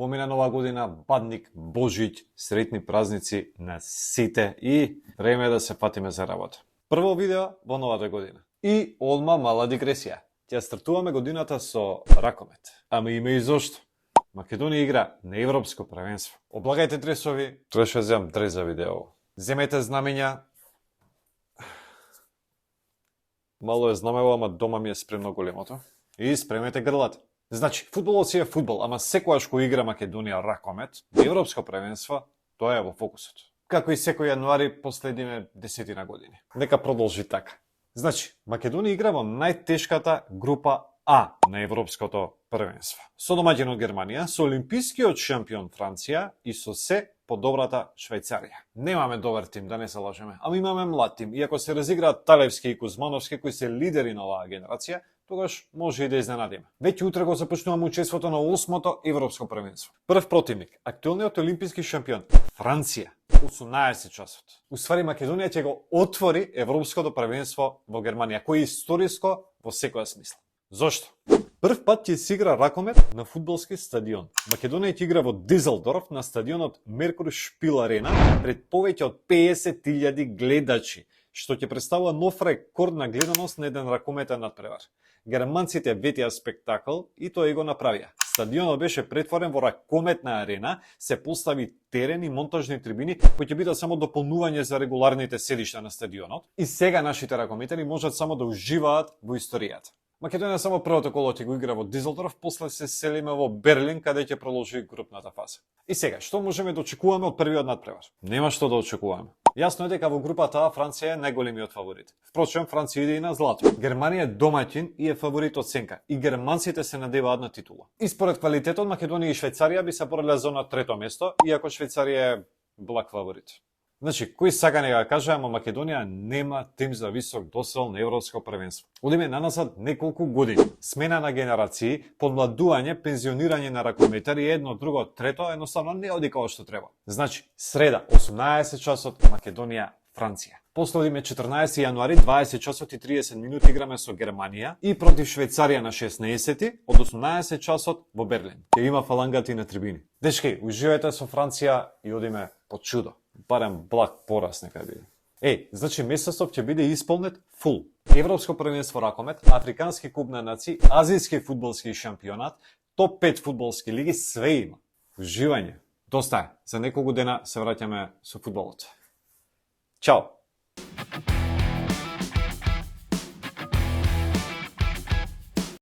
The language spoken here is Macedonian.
помина нова година, Бадник, Божиќ, сретни празници на сите и време е да се фатиме за работа. Прво видео во новата година. И одма мала дигресија. Ќе стартуваме годината со ракомет. Ама има и зошто. Македонија игра на европско првенство. Облагајте дресови, требаше да земам дрес за видео. Земете знамења. Мало е знамево, ама дома ми е спремно големото. И спремете грлата. Значи, фудбалот си е фудбал, ама секојаш кој игра Македонија ракомет, европско првенство, тоа е во фокусот. Како и секој јануари последниве 10 години. Нека продолжи така. Значи, Македонија игра во најтешката група А на европското првенство. Со домаќинот Германија, со олимпискиот шампион Франција и со се подобрата Швајцарија. Немаме добар тим, да не се лажеме, ама имаме млад тим. И ако се разиграат Талевски и Кузмановски, кои се лидери на оваа генерација, тогаш може и да изненадиме. Веќе утре го започнуваме учеството на 8-то европско првенство. Прв противник, актуелниот олимписки шампион Франција, 18 часот. Уствари Македонија ќе го отвори европското првенство во Германија, кој е историско во секоја смисла. Зошто? Прв пат ќе се игра ракомет на фудбалски стадион. Македонија ќе игра во Дизелдорф на стадионот Меркур Шпил Арена пред повеќе од 50.000 гледачи, што ќе представува нов рекорд на гледаност на еден ракометен надпревар. Германците ветија спектакл и тоа и го направија. Стадионот беше претворен во ракометна арена, се постави терен и монтажни трибини кои ќе бидат само дополнување за регуларните седишта на стадионот. И сега нашите ракометари можат само да уживаат во историјата. Македонија само првото коло ќе го игра во Дизелдорф, после се селиме во Берлин, каде ќе продолжи групната фаза. И сега, што можеме да очекуваме од првиот надпревар? Нема што да очекуваме. Јасно е дека во групата А Франција е најголемиот фаворит. Впрочем, Франција иде и на злато. Германија е домаќин и е фаворит од сенка. И германците се надеваат на титула. И според квалитетот, Македонија и Швајцарија би се бореле за на трето место, иако Швајцарија е благ фаворит. Значи, кој сака не го каже, ама Македонија нема тим за висок досел на европско првенство. Одиме наназад неколку години. Смена на генерации, подмладување, пензионирање на ракометари, едно, друго, трето, едноставно не оди како што треба. Значи, среда, 18 часот, Македонија, Франција. После одиме 14 јануари, 20 часот и 30 минути играме со Германија и против Швајцарија на 16 од 18 часот во Берлин. Ќе има фалангати на трибини. Дечки, уживајте со Франција и одиме под чудо. Барем благ пораз нека биде. Значи месецов ќе биде исполнет фул. Европско првенство ракомет, Африкански куп на нации, Азијски фудбалски шампионат, топ 5 фудбалски лиги, све има. Уживање. Доста е. За неколку дена се враќаме со фудбалот. Чао!